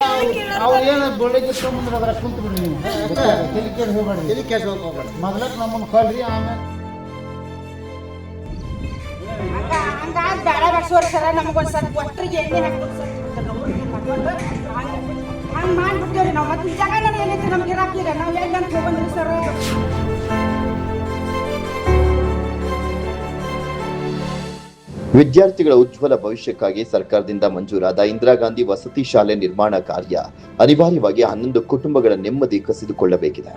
ಅವ್ರು ಏನು ಬೆಳಿಗ್ಗೆ ತೊಗೊಂಡ್ರೆ ಕುಂತು ಬಿಡ್ರಿ ನೀವು ತಲೆ ಕೇಳಿ ಹೋಗ್ಬೇಡ್ರಿ ತಲೆ ಕೇಳಿ ಹೋಗ್ಬೇಡ್ರಿ ಮೊದಲಕ್ಕೆ ನಮ್ಮನ್ನು ಕಳ್ರಿ ಆಮೇಲೆ ಹಂಗಾಗಿ ಬೇಡ ಬಡ್ಸೋರು ಸರ ನಮಗೊಂದು ಸ್ವಲ್ಪ ಒಟ್ಟರಿಗೆ ಎಣ್ಣೆ ಹಂಗೆ ಮಾಡ್ಬಿಟ್ಟೇವ್ರಿ ನಾವು ಮತ್ತೆ ಜಾಗ ಏನೈತಿ ನಮ್ಗೆ ಇರಾಕಿಲ್ಲ ನಾವು ಎಲ್ಲಿ ಅಂತ ಹೋಗಂದ್ರಿ ಸರ್. ವಿದ್ಯಾರ್ಥಿಗಳ ಉಜ್ವಲ ಭವಿಷ್ಯಕ್ಕಾಗಿ ಸರ್ಕಾರದಿಂದ ಮಂಜೂರಾದ ಇಂದಿರಾ ಗಾಂಧಿ ವಸತಿ ಶಾಲೆ ನಿರ್ಮಾಣ ಕಾರ್ಯ ಅನಿವಾರ್ಯವಾಗಿ 11 ಕುಟುಂಬಗಳ ನೆಮ್ಮದಿ ಕಸಿದುಕೊಳ್ಳಬೇಕಿದೆ.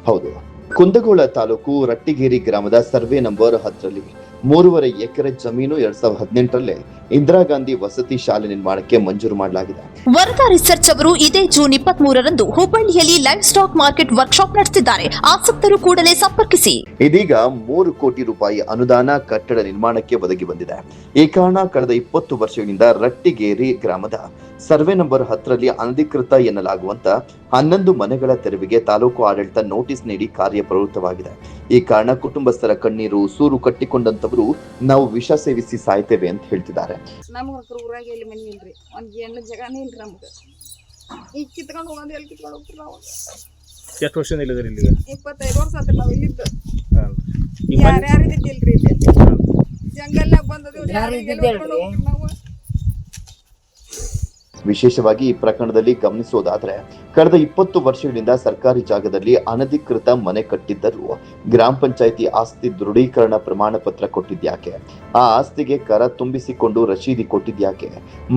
ಹೌದು, ಕುಂದಗೋಳ ತಾಲೂಕು ರಟ್ಟಿಗೇರಿ ಗ್ರಾಮದ ಸರ್ವೆ ನಂಬರ್ 10ರಲ್ಲಿ 3.5 ಎಕರೆ ಜಮೀನು 2018ರಲ್ಲೇ ಇಂದಿರಾ ಗಾಂಧಿ ವಸತಿ ಶಾಲೆ ನಿರ್ಮಾಣಕ್ಕೆ ಮಂಜೂರು ಮಾಡಲಾಗಿದೆ. ವರದಾ ರಿಸರ್ಚ್ ಅವರು ಇದೇ ಜೂನ್ 23ರಂದು ಹುಬ್ಬಳ್ಳಿಯಲ್ಲಿ ಲೈವ್ ಸ್ಟಾಕ್ ಮಾರ್ಕೆಟ್ ವರ್ಕ್ಶಾಪ್ ನಡೆಸಿದ್ದಾರೆ. ಆಸಕ್ತರು ಕೂಡಲೇ ಸಂಪರ್ಕಿಸಿ. ಇದೀಗ 3 ಕೋಟಿ ರೂಪಾಯಿ ಅನುದಾನ ಕಟ್ಟಡ ನಿರ್ಮಾಣಕ್ಕೆ ಒದಗಿ ಬಂದಿದೆ. ಈ ಕಾರಣ ಕಳೆದ 20 ವರ್ಷಗಳಿಂದ ರಟ್ಟಿಗೇರಿ ಗ್ರಾಮದ ಸರ್ವೆ ನಂಬರ್ 10ರಲ್ಲಿ ಅನಧಿಕೃತ ಎನ್ನಲಾಗುವಂತ 11 ಮನೆಗಳ ತೆರವಿಗೆ ತಾಲೂಕು ಆಡಳಿತ ನೋಟಿಸ್ ನೀಡಿ ಕಾರ್ಯಪ್ರವೃತ್ತವಾಗಿದೆ. ಈ ಕಾರಣ ಕುಟುಂಬಸ್ಥರ ಕಣ್ಣೀರು ಸೂರು ಕಟ್ಟಿಕೊಂಡಂತವರು ನಾವು ವಿಷ ಸೇವಿಸಿ ಸಾಯ್ತೇವೆ ಅಂತ ಹೇಳ್ತಿದ್ದಾರೆ. ನಮ್ಗೆ ಊರಾಗ ಎಲ್ಲಿ ಮನೆ ಇಲ್ರಿ, ಒಂದು ಏನು ಜಾಗನೇ ಇಲ್ರಿ ನಮ್ಗೆ. ಈಗ ಕಿತ್ಕೊಂಡು ಹೋಗೋದು ಎಲ್ಲಿ ಕಿತ್ಕೊಂಡು ಹೋಗ್ತೀವಿ ನಾವು. ಎಷ್ಟು ವರ್ಷದಿಂದ ಇಲ್ಲಿದ್ರಿ ಇಲ್ಲಿಗೆ? 25 ವರ್ಷ ಆತ್ರಿ ನಾವು ಇಲ್ಲಿದ್ದು. ಯಾರ್ಯಾರು ಇದ್ದಿಲ್ರಿ ಇಲ್ಲಿ ಜಂಗಲ್ನಾಗ ಬಂದದೇವ್ರಿ, ನಾವು ವಿಶೇಷವಾಗಿ ಈ ಪ್ರಕರಣದಲ್ಲಿ ಗಮನಿಸೋದಾದ್ರೆ ಕಳೆದ 20 ವರ್ಷಗಳಿಂದ ಸರ್ಕಾರಿ ಜಾಗದಲ್ಲಿ ಅನಧಿಕೃತ ಮನೆ ಕಟ್ಟಿದ್ದರೂ ಗ್ರಾಮ ಪಂಚಾಯಿತಿ ಆಸ್ತಿ ದೃಢೀಕರಣ ಪ್ರಮಾಣ ಪತ್ರ ಕೊಟ್ಟಿದ್ಯಾಕೆ, ಆ ಆಸ್ತಿಗೆ ಕರ ತುಂಬಿಸಿಕೊಂಡು ರಶೀದಿ ಕೊಟ್ಟಿದ್ಯಾಕೆ,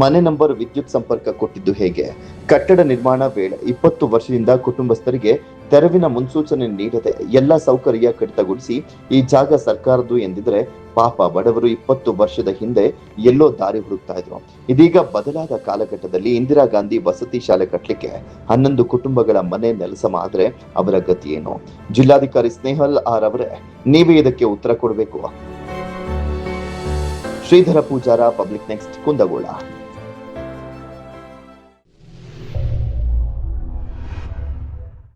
ಮನೆ ನಂಬರ್ ವಿದ್ಯುತ್ ಸಂಪರ್ಕ ಕೊಟ್ಟಿದ್ದು ಹೇಗೆ, ಕಟ್ಟಡ ನಿರ್ಮಾಣ ವೇಳೆ 20 ವರ್ಷದಿಂದ ಕುಟುಂಬಸ್ಥರಿಗೆ ತೆರವಿನ ಮುನ್ಸೂಚನೆ ನೀಡದೆ ಎಲ್ಲ ಸೌಕರ್ಯ ಕಡಿತಗೊಳಿಸಿ ಈ ಜಾಗ ಸರ್ಕಾರದ್ದು ಎಂದಿದ್ರೆ ಪಾಪ ಬಡವರು 20 ವರ್ಷದ ಹಿಂದೆ ಎಲ್ಲೋ ದಾರಿ ಹುಡುಕ್ತಾ ಇದ್ರು. ಇದೀಗ ಬದಲಾದ ಕಾಲಘಟ್ಟದಲ್ಲಿ ಇಂದಿರಾ ಗಾಂಧಿ ವಸತಿ ಶಾಲೆ ಕಟ್ಟಲಿಕ್ಕೆ 11 ಕುಟುಂಬಗಳ ಮನೆ ನೆಲಸಮ ಆದ್ರೆ ಅವರ ಗತಿ ಏನು? ಜಿಲ್ಲಾಧಿಕಾರಿ ಸ್ನೇಹಲ್ ಆರ್ ಅವರೇ ನೀವೇ ಇದಕ್ಕೆ ಉತ್ತರ ಕೊಡಬೇಕು. Shridhar Pujara, public next, Kundgol.